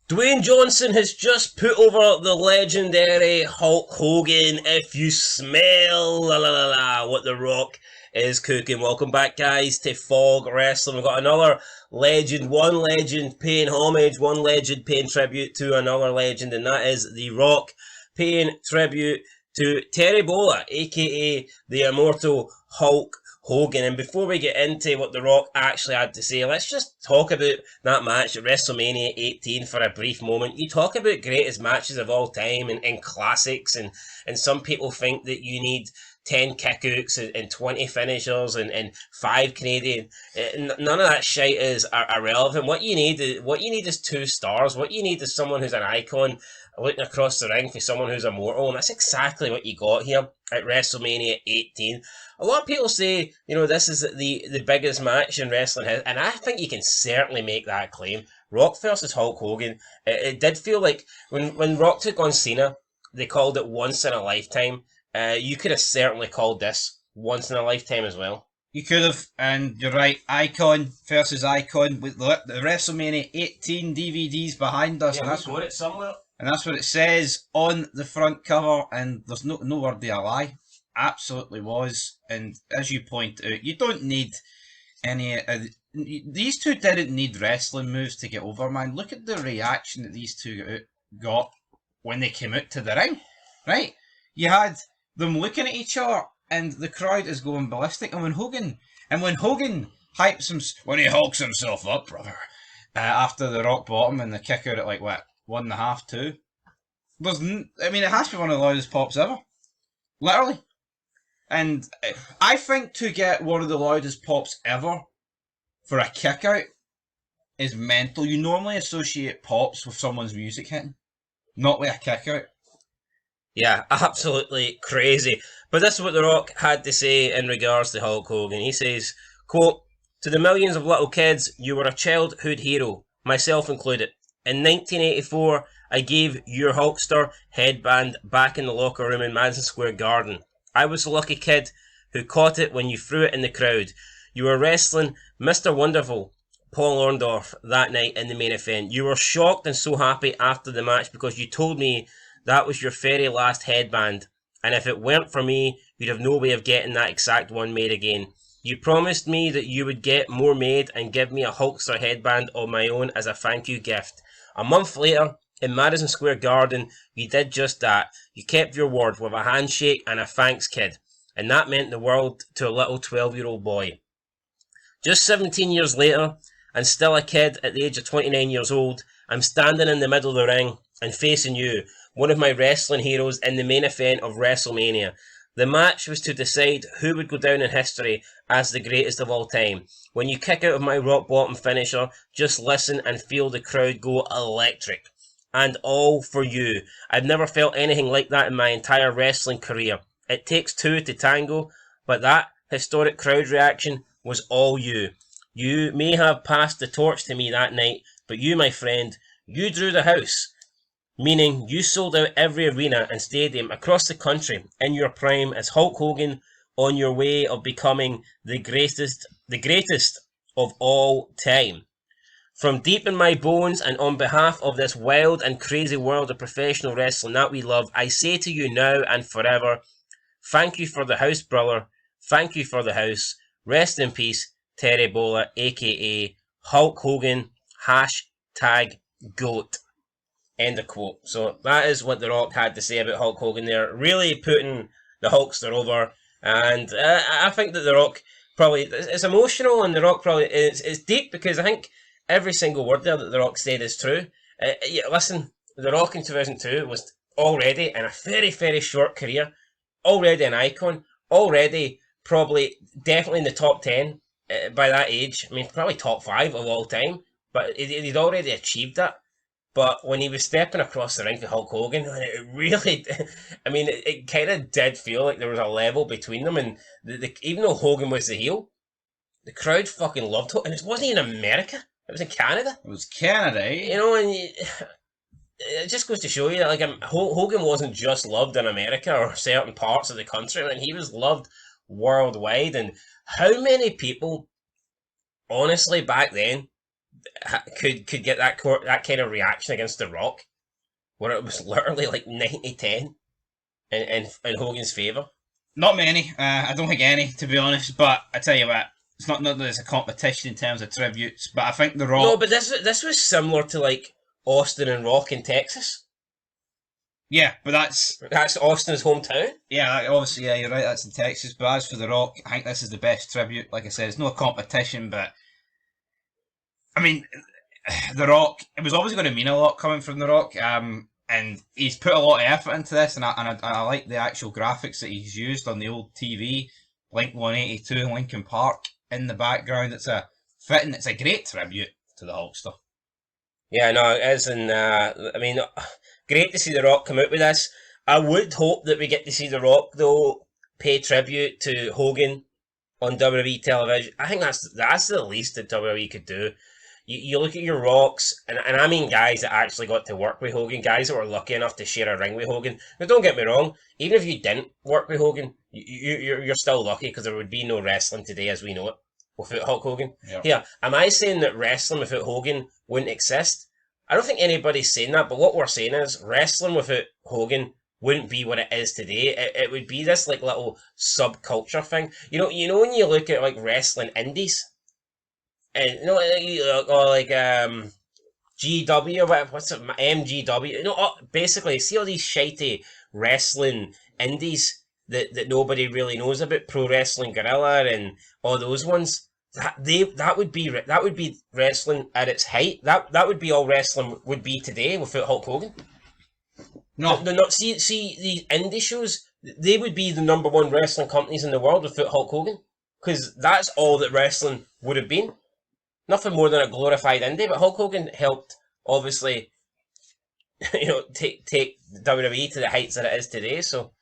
Dwayne Johnson has just put over the legendary Hulk Hogan. If you smell what The Rock is cooking. Welcome back, guys, to Fog Wrestling. We've got another legend, one legend paying homage, one legend paying tribute to another legend, and that is The Rock paying tribute to Terry Bolla, aka the immortal Hulk Hogan. And before we get into what The Rock actually had to say, let's just talk about that match at WrestleMania 18 for a brief moment. You talk about greatest matches of all time and classics, and some people think that you need 10 kickouts and 20 finishers and 5 Canadian. None of that shit is irrelevant. What you need is 2 stars. What you need is someone who's an icon looking across the ring for someone who's immortal, and that's exactly what you got here at WrestleMania 18. A lot of people say, this is the biggest match in wrestling, and I think you can certainly make that claim. Rock versus Hulk Hogan. It did feel like when Rock took on Cena, they called it once in a lifetime. You could have certainly called this once in a lifetime as well. You could have, and you're right. Icon versus icon with the WrestleMania 18 DVDs behind us, yeah, and that's got it somewhere. And that's what it says on the front cover, and there's no word of a lie. Absolutely was. And as you point out, you don't need any... these two didn't need wrestling moves to get over, man. Look at the reaction that these two got when they came out to the ring, right? You had them looking at each other, and the crowd is going ballistic. And when Hogan hypes him, when he hulks himself up, brother, after the rock bottom and the kick out at 1.5, 2. It has to be one of the loudest pops ever. Literally. And I think to get one of the loudest pops ever for a kick out is mental. You normally associate pops with someone's music hitting, not with a kick out. Yeah, absolutely crazy. But this is what The Rock had to say in regards to Hulk Hogan. He says, quote, "To the millions of little kids, you were a childhood hero, myself included. In 1984, I gave your Hulkster headband back in the locker room in Madison Square Garden. I was the lucky kid who caught it when you threw it in the crowd. You were wrestling Mr. Wonderful, Paul Orndorff, that night in the main event. You were shocked and so happy after the match because you told me that was your very last headband. And if it weren't for me, you'd have no way of getting that exact one made again. You promised me that you would get more made and give me a Hulkster headband of my own as a thank you gift. A month later, in Madison Square Garden, you did just that. You kept your word with a handshake and a thanks, kid. And that meant the world to a little 12-year-old boy. Just 17 years later, and still a kid at the age of 29 years old, I'm standing in the middle of the ring and facing you, one of my wrestling heroes in the main event of WrestleMania. The match was to decide who would go down in history as the greatest of all time. When you kick out of my rock bottom finisher, just listen and feel the crowd go electric. And all for you. I've never felt anything like that in my entire wrestling career. It takes 2 to tango, but that historic crowd reaction was all you. You may have passed the torch to me that night, but you, my friend, you drew the house. Meaning you sold out every arena and stadium across the country in your prime as Hulk Hogan on your way of becoming the greatest of all time. From deep in my bones and on behalf of this wild and crazy world of professional wrestling that we love, I say to you now and forever, thank you for the house, brother. Thank you for the house. Rest in peace, Terry Bolla, aka Hulk Hogan, #GOAT. End of quote. So that is what The Rock had to say about Hulk Hogan there. Really putting the Hulkster over. And I think that The Rock probably, it's emotional, and The Rock probably, it's deep, because I think every single word there that The Rock said is true. Listen, The Rock in 2002 was already in a very, very short career, already an icon, already probably definitely in the top 10 by that age. I mean, probably top 5 of all time, but he'd already achieved that. But when he was stepping across the ring to Hulk Hogan, it really, it kind of did feel like there was a level between them. And even though Hogan was the heel, the crowd fucking loved Hogan. And it wasn't in America. It was in Canada. It was Canada, eh? It just goes to show you that Hogan wasn't just loved in America or certain parts of the country. He was loved worldwide. And how many people, honestly, back then, could get that kind of reaction against The Rock, where it was literally like 90-10 in Hogan's favour. Not many. I don't think any, to be honest. But I tell you what, it's not that it's a competition in terms of tributes. But I think The Rock. No, but this was similar to like Austin and Rock in Texas. Yeah, but that's Austin's hometown. Yeah, obviously, yeah, you're right. That's in Texas. But as for The Rock, I think this is the best tribute. Like I said, it's not a competition, but I mean, The Rock. It was always going to mean a lot coming from The Rock. And he's put a lot of effort into this, and I like the actual graphics that he's used on the old TV, Blink 182, Linkin Park in the background. It's a great tribute to the Hulkster. Yeah, no, it is, and I mean, great to see The Rock come out with this. I would hope that we get to see The Rock though pay tribute to Hogan on WWE television. I think that's the least that WWE could do. You look at your Rocks, and I mean guys that actually got to work with Hogan, guys that were lucky enough to share a ring with Hogan. Now, don't get me wrong, even if you didn't work with Hogan, you're still lucky, because there would be no wrestling today as we know it without Hulk Hogan. Yep. Yeah, am I saying that wrestling without Hogan wouldn't exist? I don't think anybody's saying that, but what we're saying is wrestling without Hogan wouldn't be what it is today. It would be this like little subculture thing. You know when you look at like wrestling indies, and like GW or what's it, MGW? Basically, see all these shitey wrestling indies that nobody really knows about, Pro Wrestling Guerrilla and all those ones. That would be wrestling at its height. That would be all wrestling would be today without Hulk Hogan. No, see the indie shows. They would be the number one wrestling companies in the world without Hulk Hogan, because that's all that wrestling would have been. Nothing more than a glorified indie. But Hulk Hogan helped, obviously, take WWE to the heights that it is today. So.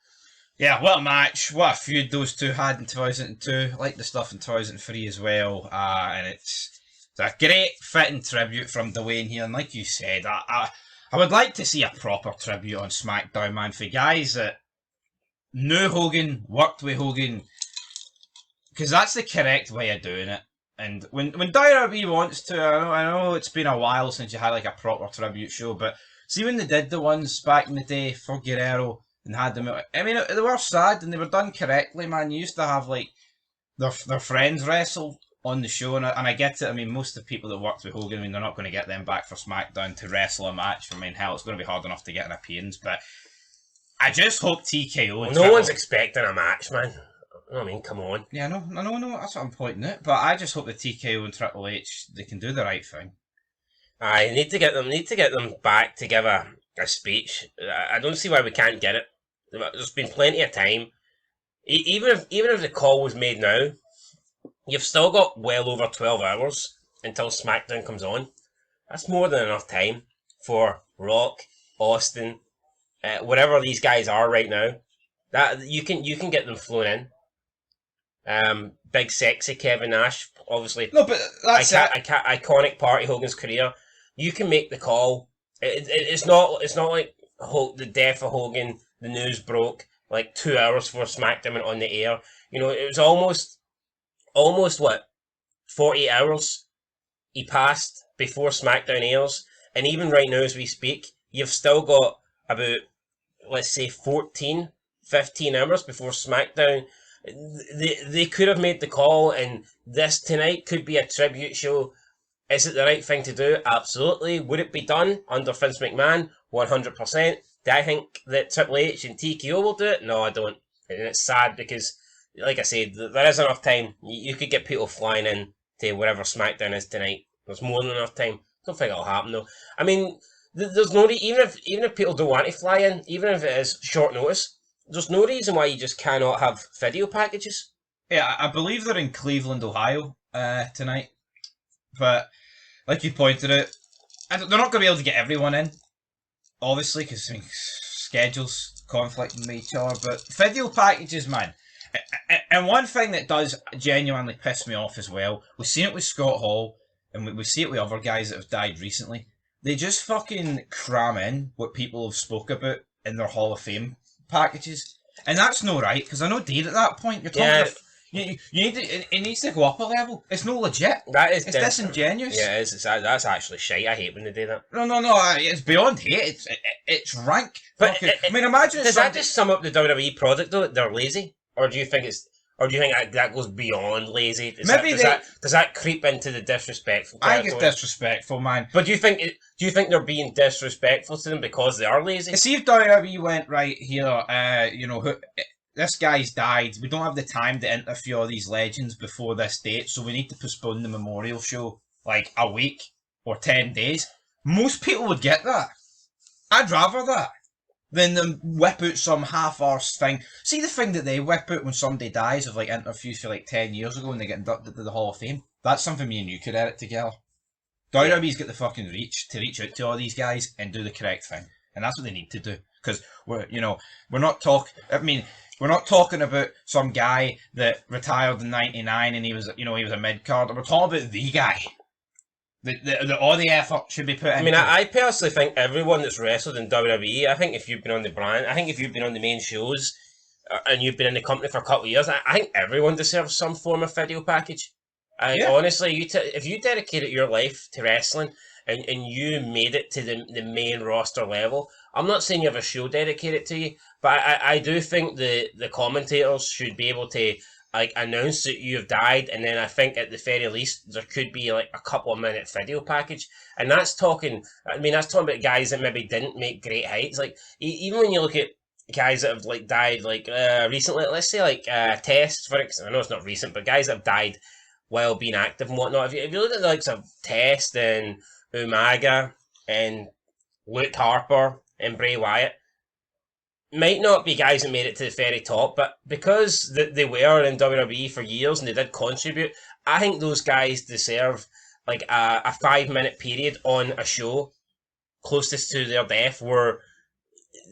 Yeah, what a match. What a feud those two had in 2002. I like the stuff in 2003 as well. And it's a great fitting tribute from Dwayne here. And like you said, I would like to see a proper tribute on SmackDown, man, for guys that knew Hogan, worked with Hogan, because that's the correct way of doing it. And when WWE wants to, I know it's been a while since you had like a proper tribute show, but see when they did the ones back in the day for Guerrero, and had them. I mean, they were sad, and they were done correctly, man. You used to have like their friends wrestle on the show, and I get it. I mean, most of the people that worked with Hogan, I mean, they're not going to get them back for SmackDown to wrestle a match. I mean, hell, it's going to be hard enough to get an appearance. But I just hope TKO. No one's expecting a match, man. I mean, come on. Yeah, no. That's what I'm pointing at. But I just hope the TKO and Triple H, they can do the right thing. I need to get them back to give a speech. I don't see why we can't get it. There's been plenty of time. Even if the call was made now, you've still got well over 12 hours until SmackDown comes on. That's more than enough time for Rock, Austin, whatever these guys are right now. That you can get them flown in. Big sexy Kevin Nash, obviously. No, but that's iconic part of Hogan's career. You can make the call. It's not like the death of Hogan. The news broke like 2 hours before SmackDown went on the air. It was almost what, 40 hours he passed before SmackDown airs. And even right now as we speak, you've still got about, let's say, 14, 15 hours before SmackDown. They could have made the call, and this tonight could be a tribute show. Is it the right thing to do? Absolutely. Would it be done under Vince McMahon? 100%. Do I think that Triple H and TKO will do it? No, I don't. And it's sad because, like I said, there is enough time. You could get people flying in to whatever SmackDown is tonight. There's more than enough time. Don't think it'll happen though. I mean, there's no even if people don't want to fly in, even if it is short notice, there's no reason why you just cannot have video packages. Yeah, I believe they're in Cleveland, Ohio tonight. But like you pointed out, they're not going to be able to get everyone in. Obviously, because schedules conflicting with each other, but video packages, man. And one thing that does genuinely piss me off as well, we've seen it with Scott Hall, and we see it with other guys that have died recently. They just fucking cram in what people have spoke about in their Hall of Fame packages, and that's no right. Because I know, Dean, at that point, You need to, it needs to go up a level. It's no legit. That is It's disingenuous. Yeah, that's actually shite. I hate when they do that. No. It's beyond hate. It's rank. But I mean, imagine does that just sum up the WWE product though? They're lazy, or do you think that goes beyond lazy? Does that creep into the disrespectful I territory? think it's disrespectful, man. But do you think they're being disrespectful to them because they are lazy? See if WWE went right here. This guy's died. We don't have the time to interview all these legends before this date, so we need to postpone the memorial show like a week or 10 days. Most people would get that. I'd rather that than them whip out some half-arsed thing. See the thing that they whip out when somebody dies of like interviews for like 10 years ago when they get inducted to the Hall of Fame? That's something me and you could edit together. WWE's got the fucking reach to reach out to all these guys and do the correct thing. And that's what they need to do. Because we're not talking about some guy that retired in '99 and he was a mid-card. We're talking about the guy. The all the effort should be put into. I personally think everyone that's wrestled in WWE, I think if you've been on the brand, I think if you've been on the main shows and you've been in the company for a couple of years, I think everyone deserves some form of video package. Honestly, if you dedicated your life to wrestling and you made it to the main roster level, I'm not saying you have a show dedicated to you, but I do think the commentators should be able to like announce that you've died, and then I think at the very least there could be like a couple of minute video package, and that's talking about guys that maybe didn't make great heights. Like even when you look at guys that have like died like recently, let's say like Test, for example. I know it's not recent, but guys that have died while being active and whatnot. If you look at the likes of Test and Umaga and Luke Harper and Bray Wyatt, might not be guys that made it to the very top, but because they were in WWE for years and they did contribute, I think those guys deserve like a 5 minute period on a show closest to their death where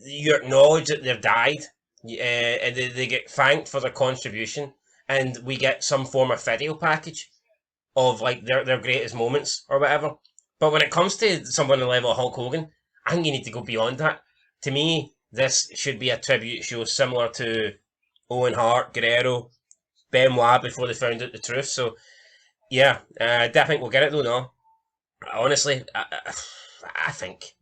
you acknowledge that they've died and they get thanked for their contribution, and we get some form of video package of like their greatest moments or whatever. But when it comes to someone on the level of Hulk Hogan, I think you need to go beyond that. To me, this should be a tribute show similar to Owen Hart, Guerrero, Benoit before they found out the truth. So, yeah, I think we'll get it though, no. Honestly, I think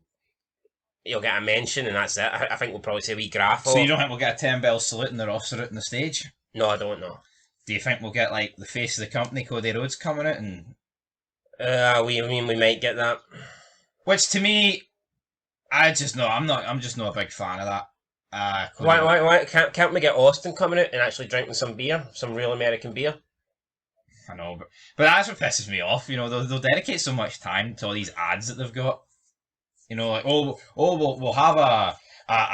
you'll get a mention and that's it. I think we'll probably say we graph. So you don't think we'll get a 10-bell salute and the roster out on the stage? No, I don't know. Do you think we'll get like the face of the company, Cody Rhodes, coming out and? We might get that. Which to me, I'm just not a big fan of that. Why can't we get Austin coming out and actually drinking some beer, some real American beer? I know, but that's what pisses me off. They'll dedicate so much time to all these ads that they've got. Like we'll have a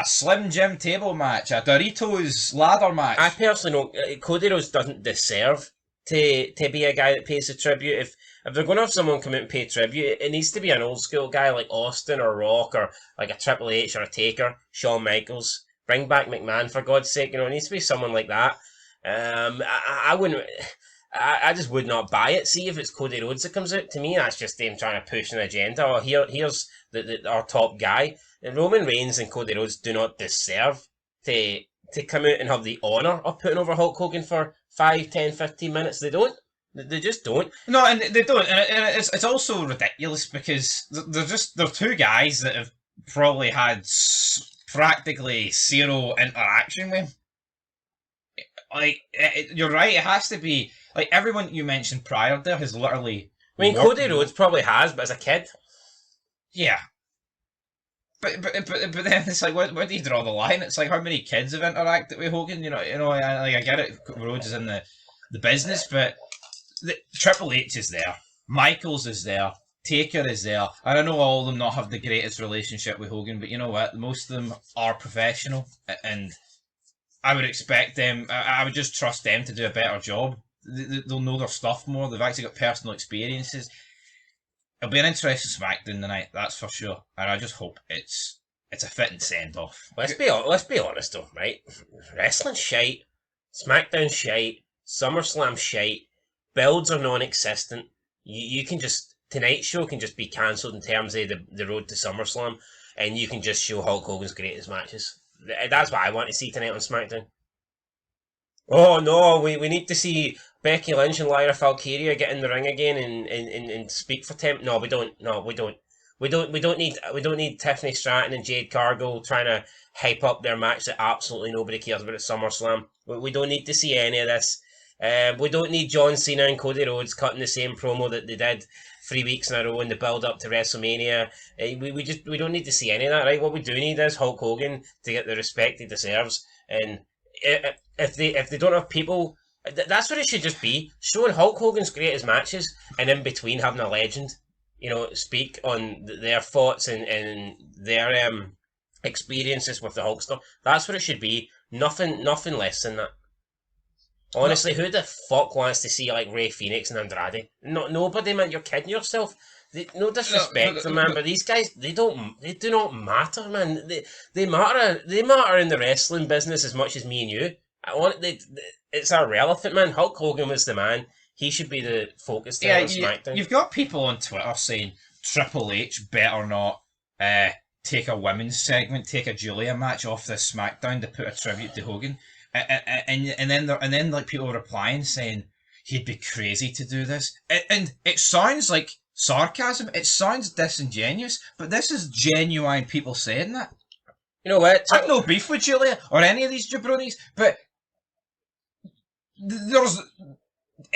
Slim Jim table match, a Doritos ladder match. I personally don't. Cody Rhodes doesn't deserve to be a guy that pays the tribute. If they're going to have someone come out and pay tribute, it needs to be an old school guy like Austin or Rock or like a Triple H or a Taker, Shawn Michaels. Bring back McMahon for God's sake. It needs to be someone like that. I wouldn't. I just would not buy it. See if it's Cody Rhodes that comes out. To me, that's just them trying to push an agenda. Or here's our top guy. Roman Reigns and Cody Rhodes do not deserve to come out and have the honour of putting over Hulk Hogan for 5, 10, 15 minutes. They don't. They just don't. No, and they don't. And it's also ridiculous because they're two guys that have probably had practically zero interaction with him. Like, you're right, it has to be. Like, everyone you mentioned prior there has literally. I mean, Cody Rhodes probably has, but as a kid. Yeah. But then it's like, where do you draw the line? It's like, how many kids have interacted with Hogan? I get it, Rhodes is in the business, but Triple H is there, Michaels is there, Taker is there, and I know all of them not have the greatest relationship with Hogan, but you know what? Most of them are professional, and I would expect them, I would just trust them to do a better job. They'll know their stuff more, they've actually got personal experiences. It'll be an interesting SmackDown tonight, that's for sure, and I just hope it's a fitting send-off. Let's be honest though, right? Wrestling shite, SmackDown shite, SummerSlam shite, builds are non-existent. You can just, tonight's show can just be cancelled in terms of the road to SummerSlam, and you can just show Hulk Hogan's greatest matches. That's what I want to see tonight on SmackDown. Oh no, we need to see Becky Lynch and Lyra Valkyria get in the ring again and speak for temp. No, we don't. No, we don't. We don't need Tiffany Stratton and Jade Cargill trying to hype up their match that absolutely nobody cares about at SummerSlam. We don't need to see any of this. We don't need John Cena and Cody Rhodes cutting the same promo that they did 3 weeks in a row in the build up to WrestleMania. We don't need to see any of that, right? What we do need is Hulk Hogan to get the respect he deserves. And if they don't have people, that's what it should just be. Showing Hulk Hogan's greatest matches, and in between having a legend, speak on their thoughts and their experiences with the Hulkster. That's what it should be. Nothing less than that. Honestly, who the fuck wants to see like Ray Phoenix and Andrade? No, nobody, man. You're kidding yourself. No disrespect to man, but these guys, they do not matter, man. They matter. They matter in the wrestling business as much as me and you. It's irrelevant, man. Hulk Hogan was the man. He should be the focus there on SmackDown. You've got people on Twitter saying Triple H better not take a women's segment, take a Julia match off this SmackDown to put a tribute to Hogan. And then like people replying saying he'd be crazy to do this, and it sounds like sarcasm. It sounds disingenuous, but this is genuine people saying that. You know what? I've no beef with Julia or any of these jabronis, but there's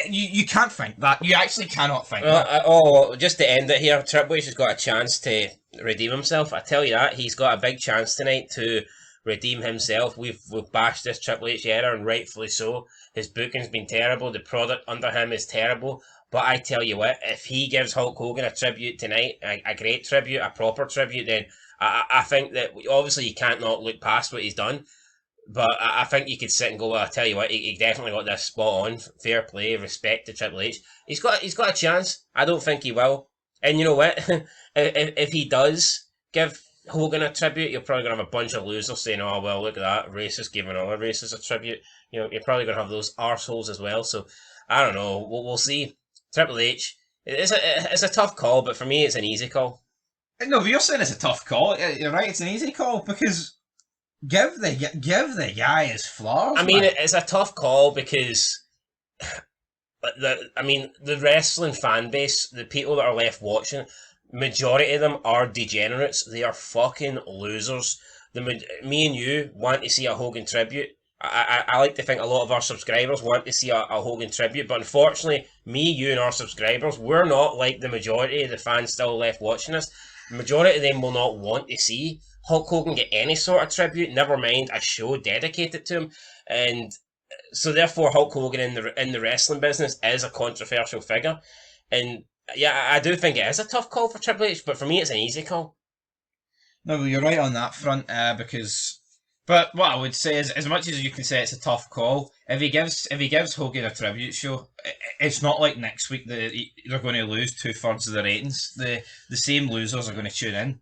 you can't think that. You actually cannot think that. Just to end it here, Triple H has got a chance to redeem himself. I tell you that he's got a big chance tonight to redeem himself. We've bashed this Triple H era, and rightfully so. His booking's been terrible. The product under him is terrible. But I tell you what, if he gives Hulk Hogan a tribute tonight, a great tribute, a proper tribute, then I think that obviously you can't not look past what he's done. But I think you could sit and go, well, I tell you what, he definitely got this spot on. Fair play, respect to Triple H. He's got a chance. I don't think he will. And you know what? if he does give Hogan a tribute, you're probably going to have a bunch of losers saying, oh, well, look at that, racist giving other racists a tribute. You're probably going to have those arseholes as well. So, I don't know. We'll see. Triple H, it's a tough call, but for me, it's an easy call. No, but you're saying it's a tough call. You're right, it's an easy call, because give the guy his flowers. I mean, it's a tough call because the wrestling fan base, the people that are left watching, majority of them are degenerates. They are fucking losers. Me and you want to see a Hogan tribute. I like to think a lot of our subscribers want to see a Hogan tribute, but unfortunately, me, you, and our subscribers, we're not like the majority of the fans still left watching us. The majority of them will not want to see Hulk Hogan get any sort of tribute, never mind a show dedicated to him. And so therefore Hulk Hogan in the wrestling business is a controversial figure. And yeah, I do think it is a tough call for Triple H, but for me it's an easy call. No, well, you're right on that front, but what I would say is, as much as you can say it's a tough call, if he gives Hogan a tribute show, it's not like next week they're going to lose 2/3 of the ratings. The same losers are going to tune in,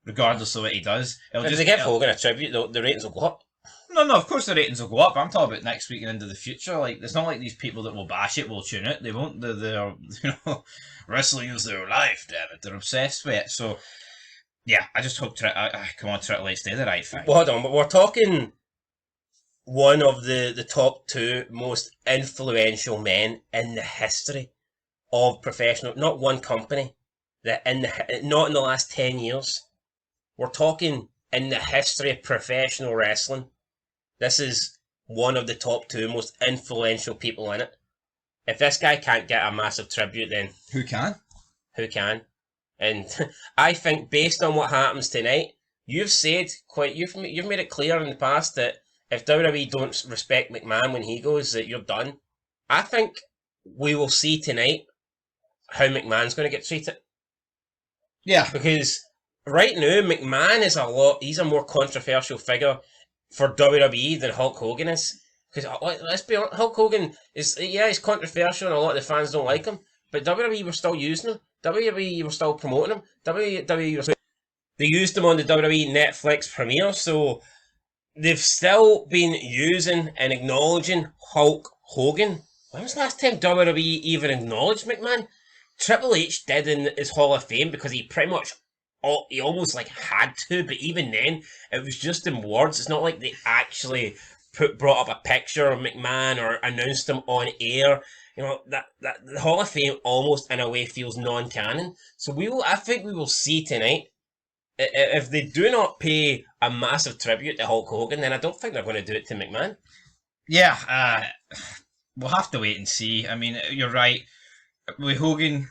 regardless of what he does. If they give Hogan a tribute, the ratings will go up. No, of course the ratings will go up. I'm talking about next week and into the future. Like, it's not like these people that will bash it will tune it. They won't. They're wrestling is their life, damn it. They're obsessed with it. So, yeah, I just hope come on, Triple H, do the right thing. Well, hold on, but we're talking one of the top two most influential men in the history of professional, not one company, not in the last 10 years. We're talking in the history of professional wrestling. This is one of the top two most influential people in it. If this guy can't get a massive tribute, then who can? Who can? And I think based on what happens tonight, you've made it clear in the past that if WWE don't respect McMahon when he goes, that you're done. I think we will see tonight how McMahon's going to get treated. Yeah. Because right now, McMahon is he's a more controversial figure for WWE than Hulk Hogan is. Because let's be honest, Hulk Hogan he's controversial and a lot of the fans don't like him, but WWE were still using him. WWE were still promoting him. They used him on the WWE Netflix premiere, so they've still been using and acknowledging Hulk Hogan. When was the last time WWE even acknowledged McMahon? Triple H did in his Hall of Fame because he pretty much he almost like had to, but even then it was just in words. It's not like they actually brought up a picture of McMahon or announced him on air. You know, that the Hall of Fame almost in a way feels non-canon. So I think we will see tonight. If they do not pay a massive tribute to Hulk Hogan, then I don't think they're going to do it to McMahon. Yeah, we'll have to wait and see. I mean, you're right. With Hogan,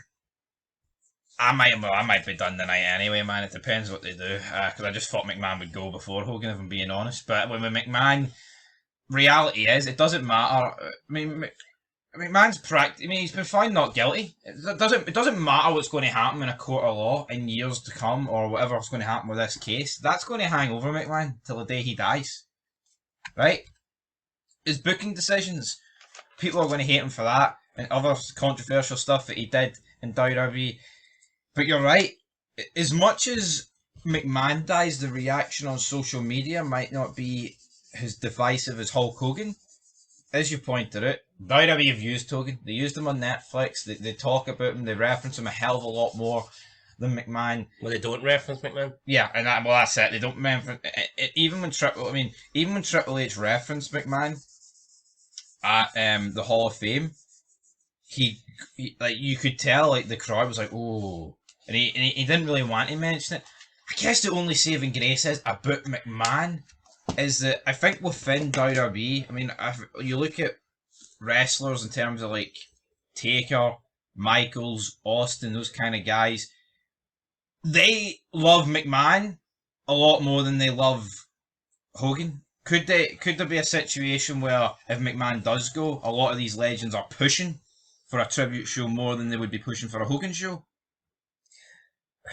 I might be done tonight anyway, man. It depends what they do. Because I just thought McMahon would go before Hogan, if I'm being honest. But with McMahon, reality is, it doesn't matter. I mean, McMahon's I mean, he's been found not guilty. It doesn't matter what's going to happen in a court of law in years to come, or whatever's going to happen with this case. That's going to hang over McMahon till the day he dies, right? His booking decisions, people are going to hate him for that, and other controversial stuff that he did in WWE. But you're right. As much as McMahon dies, the reaction on social media might not be as divisive as Hulk Hogan. As you pointed out, WWE have used Hogan. They used him on Netflix. They talk about him. They reference him a hell of a lot more than McMahon. Well, they don't reference McMahon. Yeah, and that's it. They don't reference even when Triple H referenced McMahon at the Hall of Fame. He like, you could tell, like, the crowd was like, oh, and he didn't really want to mention it. I guess the only saving grace is about McMahon is that I think within WWE, I mean, if you look at wrestlers in terms of like Taker, Michaels, Austin, those kind of guys, they love McMahon a lot more than they love Hogan. Could there be a situation where if McMahon does go, a lot of these legends are pushing for a tribute show more than they would be pushing for a Hogan show?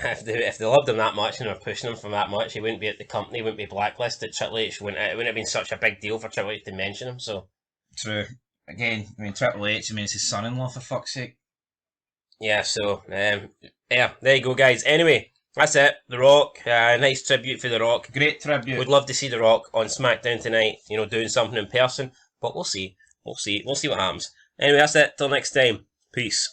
If they loved him that much and were pushing him for that much, he wouldn't be at the company, wouldn't be blacklisted. Triple H wouldn't have been such a big deal for Triple H to mention him. So true. Again, I mean, Triple H, I mean, it's his son-in-law, for fuck's sake. Yeah, so yeah, there you go, guys. Anyway, that's it. The Rock, nice tribute for The Rock. Great tribute. Would love to see The Rock on SmackDown tonight. You know, doing something in person, but we'll see. We'll see what happens. Anyway, that's it. Till next time. Peace.